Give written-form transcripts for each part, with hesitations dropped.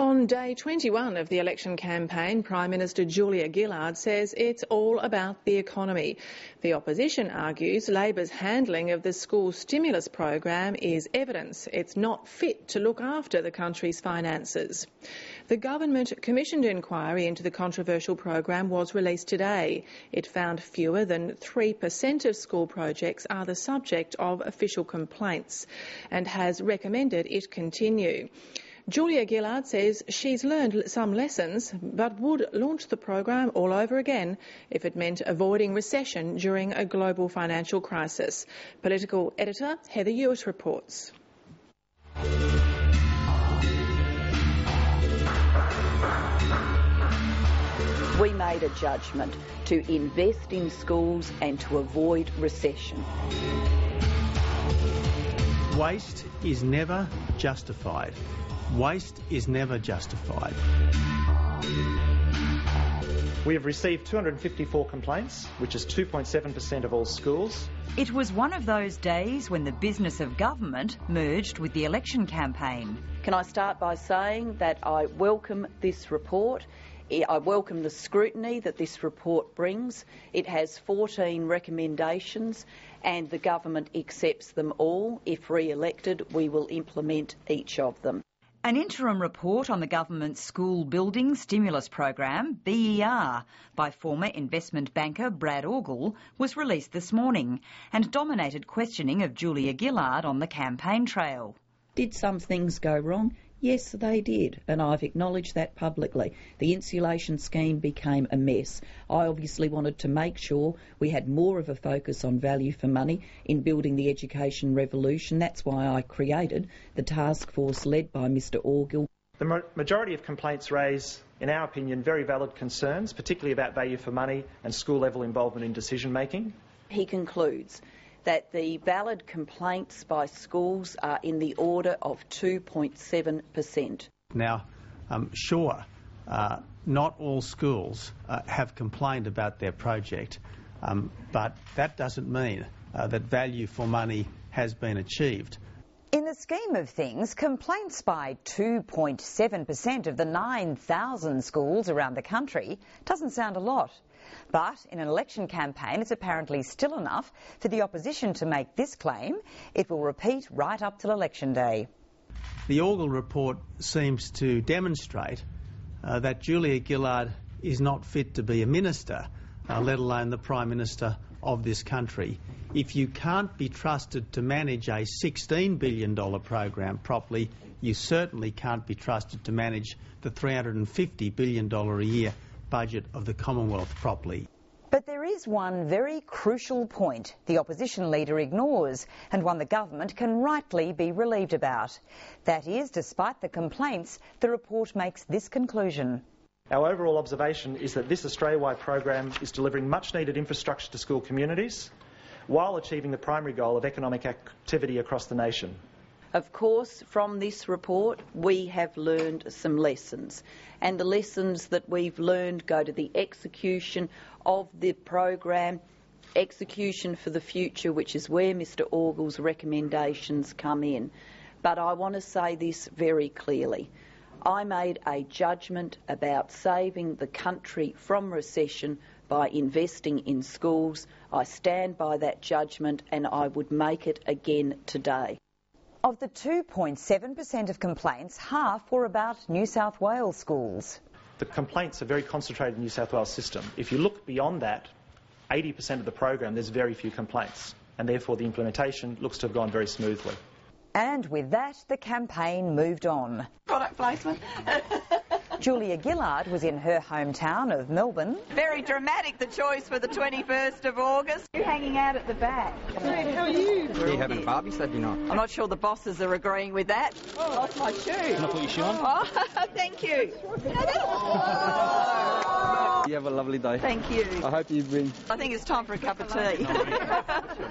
On day 21 of the election campaign, Prime Minister Julia Gillard says it's all about the economy. The opposition argues Labor's handling of the school stimulus program is evidence it's not fit to look after the country's finances. The government-commissioned inquiry into the controversial program was released today. It found fewer than 3% of school projects are the subject of official complaints and has recommended it continue. Julia Gillard says she's learned some lessons but would launch the program all over again if it meant avoiding recession during a global financial crisis. Political editor Heather Hewitt reports. We made a judgment to invest in schools and to avoid recession. Waste is never justified. Waste is never justified. We have received 254 complaints, which is 2.7% of all schools. It was one of those days when the business of government merged with the election campaign. Can I start by saying that I welcome this report. I welcome the scrutiny that this report brings. It has 14 recommendations and the government accepts them all. If re-elected, we will implement each of them. An interim report on the government's school building stimulus program, BER, by former investment banker Brad Orgel was released this morning and dominated questioning of Julia Gillard on the campaign trail. Did some things go wrong? Yes, they did, and I've acknowledged that publicly. The insulation scheme became a mess. I obviously wanted to make sure we had more of a focus on value for money in building the education revolution. That's why I created the task force led by Mr Orgel. The majority of complaints raise, in our opinion, very valid concerns, particularly about value for money and school-level involvement in decision-making. He concludes that the valid complaints by schools are in the order of 2.7%. Now, sure, not all schools have complained about their project, but that doesn't mean that value for money has been achieved. In the scheme of things, complaints by 2.7% of the 9,000 schools around the country doesn't sound a lot. But in an election campaign, it's apparently still enough for the opposition to make this claim. It will repeat right up till election day. The Orgel report seems to demonstrate that Julia Gillard is not fit to be a minister, let alone the Prime Minister of this country. If you can't be trusted to manage a $16 billion program properly, you certainly can't be trusted to manage the $350 billion a year budget of the Commonwealth properly. But there is one very crucial point the opposition leader ignores and one the government can rightly be relieved about. That is, despite the complaints, the report makes this conclusion. Our overall observation is that this Australia-wide program is delivering much-needed infrastructure to school communities while achieving the primary goal of economic activity across the nation. Of course, from this report, we have learned some lessons, and the lessons that we've learned go to the execution of the program, execution for the future, which is where Mr Orgel's recommendations come in. But I want to say this very clearly. I made a judgment about saving the country from recession by investing in schools. I stand by that judgment and I would make it again today. Of the 2.7% of complaints, half were about New South Wales schools. The complaints are very concentrated in the New South Wales system. If you look beyond that, 80% of the program, there's very few complaints, and therefore the implementation looks to have gone very smoothly. And with that, the campaign moved on. Product placement. Julia Gillard was in her hometown of Melbourne. Very dramatic, the choice for the 21st of August. You're hanging out at the back. Fred, how are you? Are you having a barbie, said you not? I'm not sure the bosses are agreeing with that. Oh, lost my shoe. Can I put your shoe on? Oh, thank you. You have a lovely day. Thank you. I hope you win. I think it's time for a cup of tea.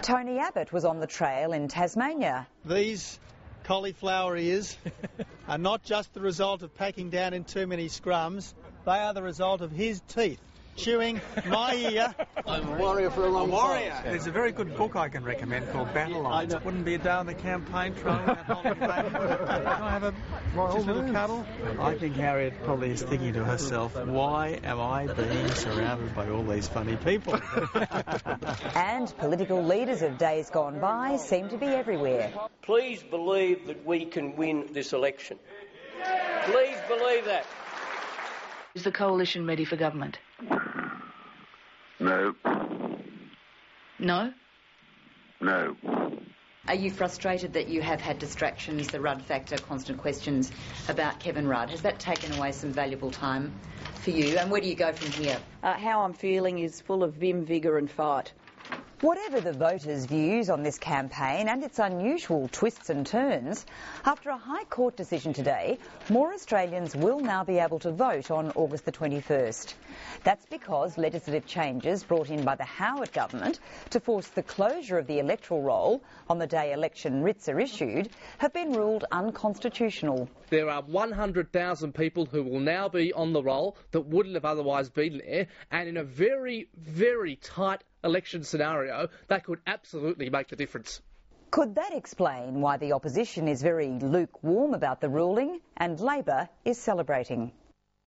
Tony Abbott was on the trail in Tasmania. These cauliflower ears are not just the result of packing down in too many scrums, they are the result of his teeth chewing my ear. I'm a warrior for a long time. There's a very good book I can recommend called Battle Lines. Wouldn't be a day on the campaign trail without holding back. Can I have a Just a little cuddle. I think Harriet probably is thinking to herself, why am I being surrounded by all these funny people? And political leaders of days gone by seem to be everywhere. Please believe that we can win this election. Please believe that. Is the coalition ready for government? No. No? No. Are you frustrated that you have had distractions, the Rudd factor, constant questions about Kevin Rudd? Has that taken away some valuable time for you? And where do you go from here? How I'm feeling is full of vim, vigour and fight. Whatever the voters' views on this campaign and its unusual twists and turns, after a High Court decision today, more Australians will now be able to vote on August the 21st. That's because legislative changes brought in by the Howard government to force the closure of the electoral roll on the day election writs are issued have been ruled unconstitutional. There are 100,000 people who will now be on the roll that wouldn't have otherwise been there, and in a very, very tight election scenario, that could absolutely make the difference. Could that explain why the opposition is very lukewarm about the ruling and Labor is celebrating?